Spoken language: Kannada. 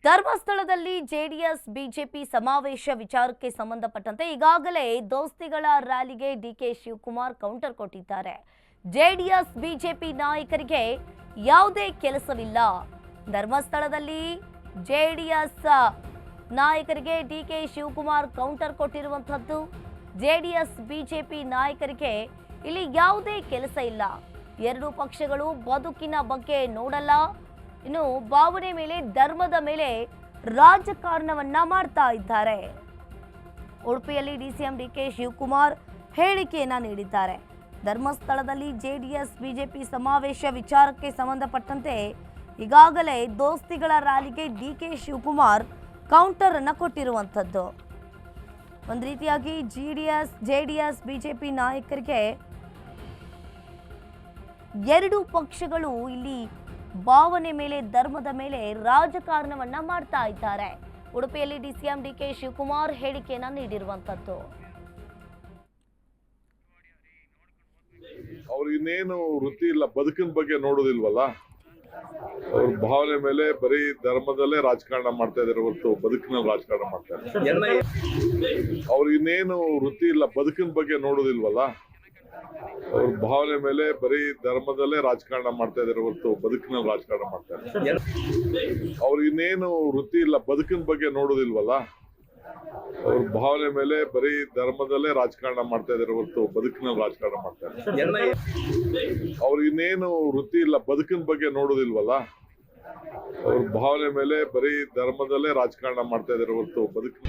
ಧರ್ಮಸ್ಥಳದಲ್ಲಿ ಜೆಡಿಎಸ್ ಬಿಜೆಪಿ ಸಮಾವೇಶ ವಿಚಾರಕ್ಕೆ ಸಂಬಂಧಪಟ್ಟಂತೆ ಈಗಾಗಲೇ ದೋಸ್ತಿಗಳ ರ್ಯಾಲಿಗೆ ಡಿಕೆ ಶಿವಕುಮಾರ್ ಕೌಂಟರ್ ಕೊಟ್ಟಿದ್ದಾರೆ. ಜೆಡಿಎಸ್ ಬಿಜೆಪಿ ನಾಯಕರಿಗೆ ಯಾವುದೇ ಕೆಲಸವಿಲ್ಲ. ಧರ್ಮಸ್ಥಳದಲ್ಲಿ ಜೆಡಿಎಸ್ ನಾಯಕರಿಗೆ ಡಿಕೆ ಶಿವಕುಮಾರ್ ಕೌಂಟರ್ ಕೊಟ್ಟಿರುವಂತದ್ದು. ಜೆಡಿಎಸ್ ಬಿಜೆಪಿ ನಾಯಕರಿಗೆ ಇಲ್ಲಿ ಯಾವುದೇ ಕೆಲಸ ಇಲ್ಲ. ಎರಡು ಪಕ್ಷಗಳು ಬದುಕಿನ ಬಗ್ಗೆ ನೋಡಲ್ಲ. ಇನ್ನು ಭಾವನೆ ಮೇಲೆ ಧರ್ಮದ ಮೇಲೆ ರಾಜಕಾರಣವನ್ನ ಮಾಡ್ತಾ ಇದ್ದಾರೆ. ಉಡುಪಿಯಲ್ಲಿ ಡಿಸಿಎಂ ಡಿಕೆ ಶಿವಕುಮಾರ್ ಹೇಳಿಕೆಯನ್ನ ನೀಡಿದ್ದಾರೆ. ಧರ್ಮಸ್ಥಳದಲ್ಲಿ ಜೆಡಿಎಸ್ ಬಿಜೆಪಿ ಸಮಾವೇಶ ವಿಚಾರಕ್ಕೆ ಸಂಬಂಧಪಟ್ಟಂತೆ ಈಗಾಗಲೇ ದೋಸ್ತಿಗಳ ರ್ಯಾಲಿಗೆ ಡಿಕೆ ಶಿವಕುಮಾರ್ ಕೌಂಟರ್ ಅನ್ನ ಕೊಟ್ಟಿರುವಂತದ್ದು. ಒಂದು ರೀತಿಯಾಗಿ ಜೆಡಿಎಸ್ ಬಿಜೆಪಿ ನಾಯಕರಿಗೆ ಎರಡು ಪಕ್ಷಗಳು ಇಲ್ಲಿ ಭಾವನೆ ಮೇಲೆ ಧರ್ಮದ ಮೇಲೆ ರಾಜಕಾರಣವನ್ನ ಮಾಡ್ತಾ ಇದ್ದಾರೆ. ಉಡುಪಿಯಲ್ಲಿ ಡಿಸಿಎಂ ಡಿಕೆ ಶಿವಕುಮಾರ್ ಹೇಳಿಕೆಯನ್ನ ನೀಡಿರುವಂತದ್ದು. ಅವ್ರು ಇನ್ನೇನು ವೃತ್ತಿ ಇಲ್ಲ, ಬದುಕಿನ ಬಗ್ಗೆ ನೋಡೋದಿಲ್ವಲ್ಲ. ಅವ್ರ ಭಾವನೆ ಮೇಲೆ ಬರೀ ಧರ್ಮದಲ್ಲೇ ರಾಜಕಾರಣ ಮಾಡ್ತಾ ಇದಾರೆ ಹೊರತು ಬದುಕಿನಲ್ಲಿ ರಾಜಕಾರಣ ಮಾಡ್ತಾ ಇದ್ದಾರೆ. ಅವ್ರು ಇನ್ನೇನು ವೃತ್ತಿ ಇಲ್ಲ, ಬದುಕಿನ ಬಗ್ಗೆ ನೋಡೋದಿಲ್ವಲ್ಲ. ಅವ್ರ ಭಾವನೆ ಮೇಲೆ ಬರೀ ಧರ್ಮದಲ್ಲೇ ರಾಜಕಾರಣ ಮಾಡ್ತಾ ಇದಾರೆ ಹೊರತು ಬದುಕಿನಲ್ಲಿ ರಾಜಕಾರಣ ಮಾಡ್ತಾ ಇದ್ದಾರೆ. ಅವ್ರು ಇನ್ನೇನು ವೃತ್ತಿ ಇಲ್ಲ, ಬದುಕಿನ ಬಗ್ಗೆ ನೋಡೋದಿಲ್ವಲ್ಲ. ಅವ್ರ ಭಾವನೆ ಮೇಲೆ ಬರೀ ಧರ್ಮದಲ್ಲೇ ರಾಜಕಾರಣ ಮಾಡ್ತಾ ಇದಾರೆ ಹೊರತು ಬದುಕಿನಲ್ಲಿ ರಾಜಕಾರಣ ಮಾಡ್ತಾ ಇದ್ದಾರೆ. ಅವ್ರು ಇನ್ನೇನು ವೃತ್ತಿ ಇಲ್ಲ, ಬದುಕಿನ ಬಗ್ಗೆ ನೋಡೋದಿಲ್ವಲ್ಲ. ಅವ್ರ ಭಾವನೆ ಮೇಲೆ ಬರೀ ಧರ್ಮದಲ್ಲೇ ರಾಜಕಾರಣ ಮಾಡ್ತಾ ಇದಾರೆ ಹೊರತು ಬದುಕಿನ